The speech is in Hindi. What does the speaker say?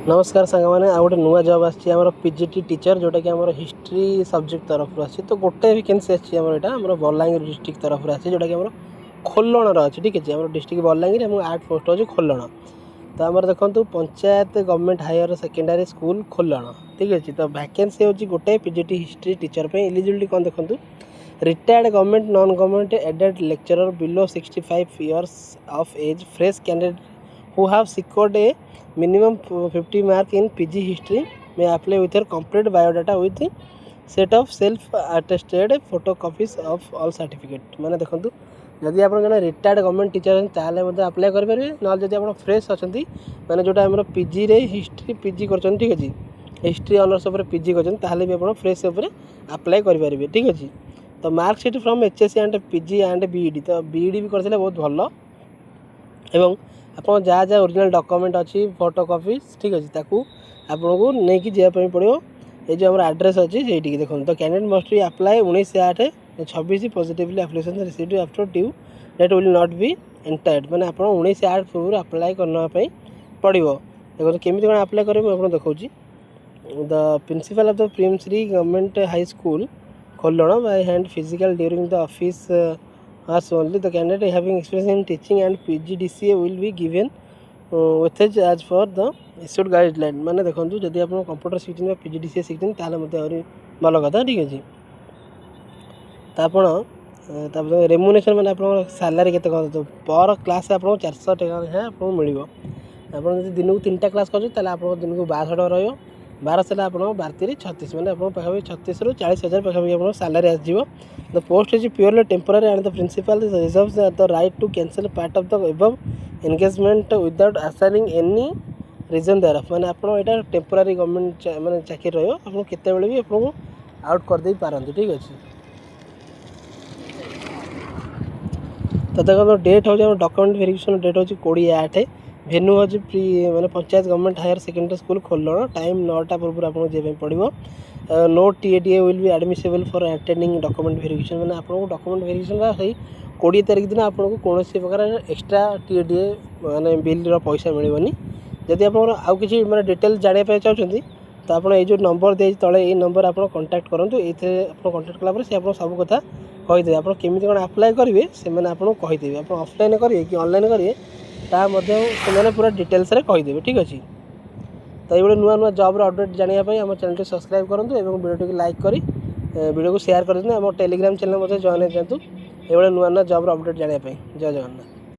नमस्कार सांग मैंने आ गए नुआ जॉब आम पीजीटी टीचर जोटा कि आम हिस्ट्री सब्जेक्ट तरफ आसी तो गोटे वैकेंसी आम बलांगीर डिस्ट्रिक्ट तरफ आसी जोटा कि खोलण अच्छी ठीक है आम डिस्ट्रिक्ट बलांगीर और 8 पोस्ट अच्छे खोलण तो आम देखो panchayat government higher secondary school खोलण ठीक अच्छे तो वैकेंसी हूँ गोटे पीजीटी हिस्ट्री टीचर पे एलिजिबिलिटी कौन देखो retired government non government aided lecturer below 65 years of age fresh candidate who have secured a minimum 50 mark in PG history may apply with their complete biodata with set of self attested photocopies of all certificate माने देखंतु जदि आप जन रिटायर्ड गवर्नमेंट टीचर ताले मते अप्लाई कर परिबे न जदि आप फ्रेश अछंती माने जोटा हमर पीजी रे हिस्ट्री पीजी करछन ठीक अछि हिस्ट्री ऑनर्स ऊपर पीजी करछन ताले भी आप फ्रेश ऊपर अप्लाई कर परिबे ठीक अछि तो marksheet from HSC and PG and B.Ed तो बीईडी भी करथिले बहुत भलो एवं आपन जहाँ जहाँ ओरिजिनल डॉक्यूमेंट अच्छी फोटोकॉपी ठीक अच्छे ताकू आपन को लेकिन जावाई पड़ो ये जो हमारा एड्रेस अच्छी से देखो तो candidate must be apply 19/8/26 positively application received after due that will not be entered मैंने आप 19/8 पूर्व अप्लाई करने पड़ो देखो केमी कौन अप्लाई करेंगे मुझे देखा द प्रिंसिपल ऑफ द प्रिमश्री गवर्नमेंट हाई स्कूल खोलण by hand physical during the office hours only. The candidate having experience in teaching and PGDCA will be given वेथेज as for the issued guideline माने देखो जदि आप कंप्यूटर शिखिन PGDCA शिखिन ताले मते आहुरी भल कथा ठीक अछि तापर रेम्युनेशन माने आपन सैलरी केते कर पर क्लास आपन 400 टका है आपन मिलिबो आपन जदि दिन को 3टा क्लास कर ताले आपन दिन को 1200 टका रहयो 12 साल आप 12 मैंने आप 36 ରୁ 40,000 पाखापाखि आप सैलरी आसो the post is purely temporary and the principal reserves the right to cancel part of the above engagement without assigning any reason there मैंने आप टेम्पररी गवर्नमेंट मैंने चाकरी रही आप केते भी आपको आउट कर दे पारंती ठीक अच्छे तो देखो डेट हूँ डॉक्यूमेंट वेरिफिकेशन डेट हूँ 20/8 भेन्यू हूँ मैंने panchayat government higher secondary school खोलण टाइम 9टा पूर्व आपको जावाई पड़ो no TA DA will be admissible for attending document verification मैंने आपको डॉक्यूमेंट वेरिफिकेशन से 20 तारीख दिन आपको कौन प्रकार एक्सट्रा टीएडीए मैंने बिल पैसा मिलनी जदि आप आउ कि मैंने डिटेल जानापी चाहते तो आप ये नंबर दे तले ये नंबर आप कांटेक्ट करूँ ये कांटेक्ट कलापर से आप सब कथा कहीदेवे आप केमी कौन अप्लाई करेंगे से आपको कहीदेवे आप ऑफलाइन करेंगे कि ऑनलाइन करेंगे से पूरा डिटेल्स कहीदेवे ठीक अच्छे तो ये नुआ नुआ जॉब अपडेट जानापी आम चैनल सब्सक्राइब करूँ और वीडियो को लाइक करी वीडियो को शेयर कर आम टेलीग्राम चैनल जॉइन होतु ये नुआ नुआ जॉब अपडेट जानापी जय जगन्नाथ।